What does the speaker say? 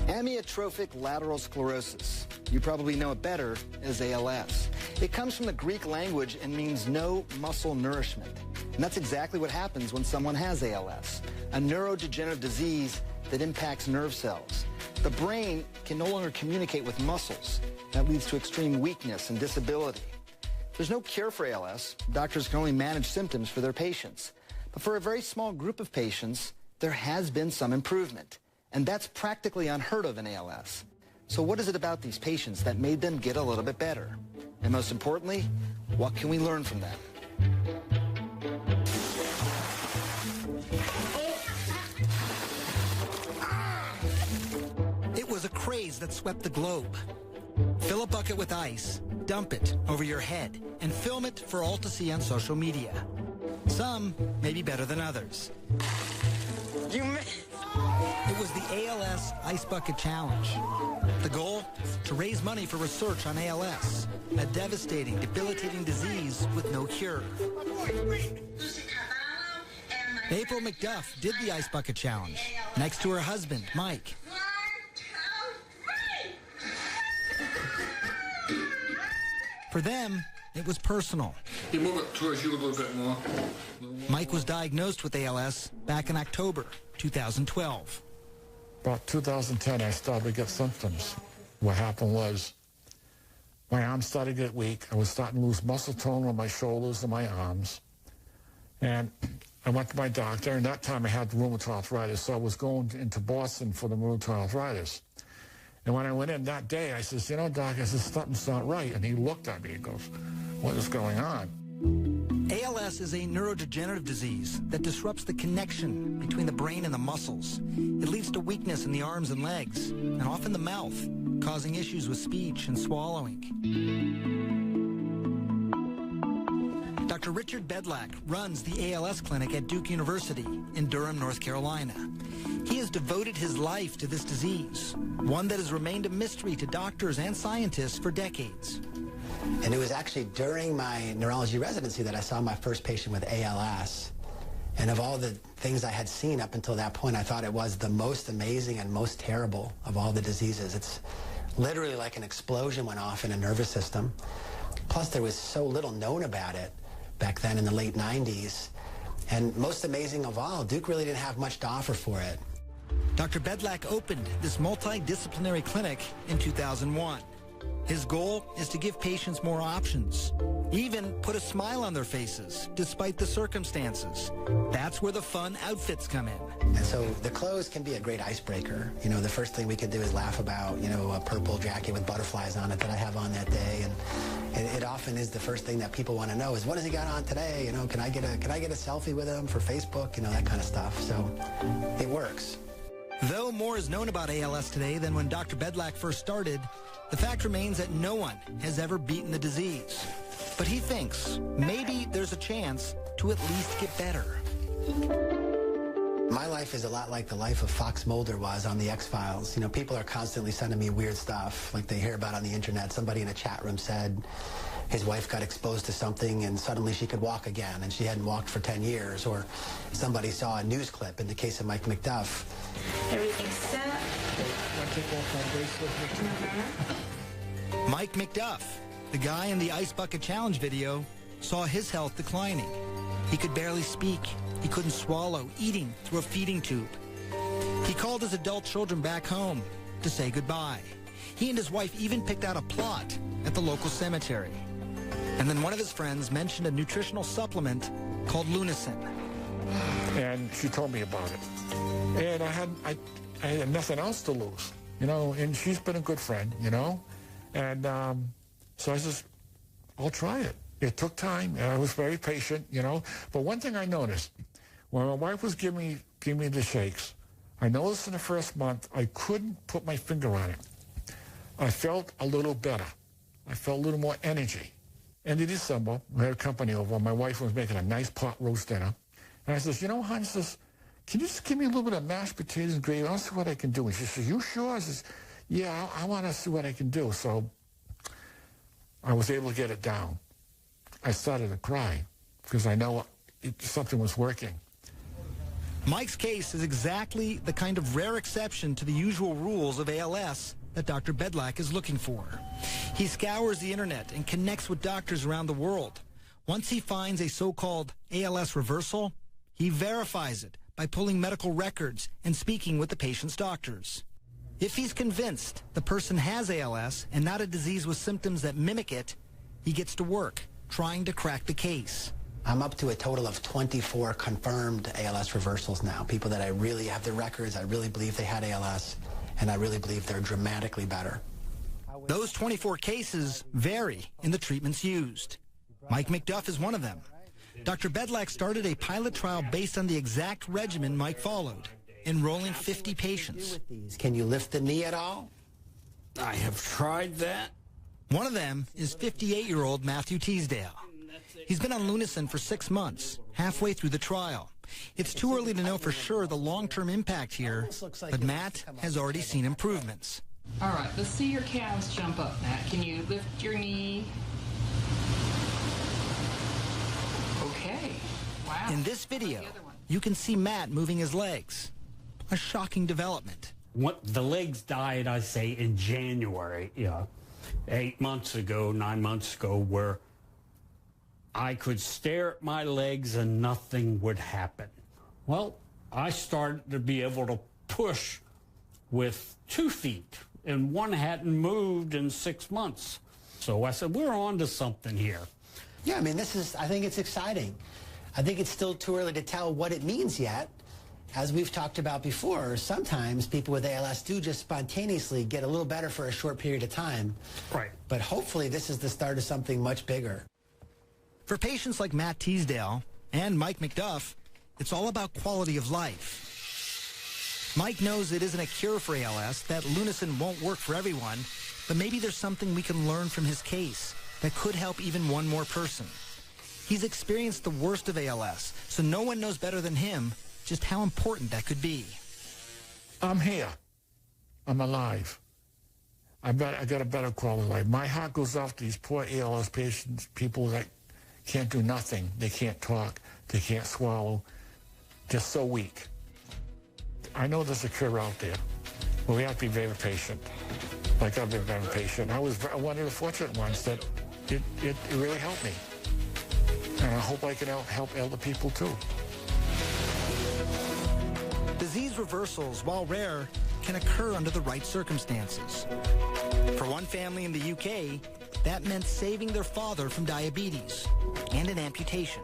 Amyotrophic lateral sclerosis. You probably know it better as ALS. It comes from the Greek language and means no muscle nourishment. And that's exactly what happens when someone has ALS, a neurodegenerative disease that impacts nerve cells. The brain can no longer communicate with muscles. That leads to extreme weakness and disability. There's no cure for ALS. Doctors can only manage symptoms for their patients. But for a very small group of patients, there has been some improvement. And that's practically unheard of in ALS. So what is it about these patients that made them get a little bit better? And most importantly, what can we learn from them? It was a craze that swept the globe. Fill a bucket with ice, dump it over your head, and film it for all to see on social media. Some may be better than others. It was the ALS Ice Bucket Challenge. The goal? To raise money for research on ALS, a devastating, debilitating disease with no cure. April McDuff did the Ice Bucket Challenge next to her husband, Mike. For them, it was personal. You move it towards you a little bit more. Mike was diagnosed with ALS back in October 2012. About 2010, I started to get symptoms. What happened was my arms started to get weak. I was starting to lose muscle tone on my shoulders and my arms. And I went to my doctor, and that time I had rheumatoid arthritis, so I was going into Boston for the rheumatoid arthritis. And when I went in that day, I says, you know, doc, I says, something's not right. And he looked at me and goes, what is going on? ALS is a neurodegenerative disease that disrupts the connection between the brain and the muscles. It leads to weakness in the arms and legs, and often the mouth, causing issues with speech and swallowing. Dr. Richard Bedlack runs the ALS clinic at Duke University in Durham, North Carolina. He has devoted his life to this disease, one that has remained a mystery to doctors and scientists for decades. And it was actually during my neurology residency that I saw my first patient with ALS. And of all the things I had seen up until that point, I thought it was the most amazing and most terrible of all the diseases. It's literally like an explosion went off in a nervous system. Plus, there was so little known about it back then in the late 90s. And most amazing of all, Duke really didn't have much to offer for it. Dr. Bedlack opened this multidisciplinary clinic in 2001. His goal is to give patients more options, even put a smile on their faces, despite the circumstances. That's where the fun outfits come in. And so the clothes can be a great icebreaker. You know, the first thing we could do is laugh about, you know, a purple jacket with butterflies on it that I have on that day. And it often is the first thing that people want to know is, what has he got on today? You know, can I get a selfie with him for Facebook? You know, that kind of stuff. So it works. Though more is known about ALS today than when Dr. Bedlack first started, the fact remains that no one has ever beaten the disease. But he thinks maybe there's a chance to at least get better. My life is a lot like the life of Fox Mulder was on the X-Files. You know, people are constantly sending me weird stuff, like they hear about on the internet. Somebody in a chat room said his wife got exposed to something and suddenly she could walk again and she hadn't walked for 10 years. Or somebody saw a news clip in the case of Mike McDuff. Everything's set. Mike McDuff, the guy in the Ice Bucket Challenge video, saw his health declining. He could barely speak. He couldn't swallow, eating through a feeding tube. He called his adult children back home to say goodbye. He and his wife even picked out a plot at the local cemetery. And then one of his friends mentioned a nutritional supplement called Lunazyna. And she told me about it. And I had nothing else to lose, you know, and she's been a good friend, you know. And so I said, I'll try it. It took time, and I was very patient, you know. But one thing I noticed, when my wife was giving me the shakes, I noticed in the first month I couldn't put my finger on it. I felt a little better. I felt a little more energy. End of December, we had a company over. My wife was making a nice pot roast dinner. And I says, you know, hon, I says, can you just give me a little bit of mashed potatoes and gravy? I'll see what I can do. And she says, you sure? I says, yeah, I want to see what I can do. So I was able to get it down. I started to cry because I know something was working. Mike's case is exactly the kind of rare exception to the usual rules of ALS that Dr. Bedlak is looking for. He scours the internet and connects with doctors around the world. Once he finds a so-called ALS reversal, he verifies it by pulling medical records and speaking with the patient's doctors. If he's convinced the person has ALS and not a disease with symptoms that mimic it, he gets to work trying to crack the case. I'm up to a total of 24 confirmed ALS reversals now. People that I really have the records, I really believe they had ALS, and I really believe they're dramatically better. Those 24 cases vary in the treatments used. Mike McDuff is one of them. Dr. Bedlak started a pilot trial based on the exact regimen Mike followed, enrolling 50 patients. Can you lift the knee at all? I have tried that. One of them is 58-year-old Matthew Teasdale. He's been on Lunazyna for 6 months, halfway through the trial. It's too early to know for sure the long-term impact here, but Matt has already seen improvements. All right, let's see your calves jump up, Matt. Can you lift your knee? Okay. Wow. In this video, you can see Matt moving his legs. A shocking development. The legs died, I say, in January, 8 months ago, 9 months ago, where I could stare at my legs and nothing would happen. Well, I started to be able to push with 2 feet, and one hadn't moved in 6 months. So I said, we're on to something here. Yeah, I mean, I think it's exciting. I think it's still too early to tell what it means yet. As we've talked about before, sometimes people with ALS do just spontaneously get a little better for a short period of time. Right. But hopefully this is the start of something much bigger. For patients like Matt Teasdale and Mike McDuff, it's all about quality of life. Mike knows it isn't a cure for ALS, that Lunazyna won't work for everyone, but maybe there's something we can learn from his case that could help even one more person. He's experienced the worst of ALS, so no one knows better than him just how important that could be. I'm here. I'm alive. I got a better quality of life. My heart goes off to these poor ALS patients, people that can't do nothing. They can't talk. They can't swallow. They're so weak. I know there's a cure out there, but we have to be very patient. Like I've been very patient. I was one of the fortunate ones that it really helped me. And I hope I can help other people too. Disease reversals, while rare, can occur under the right circumstances. For one family in the UK, that meant saving their father from diabetes and an amputation.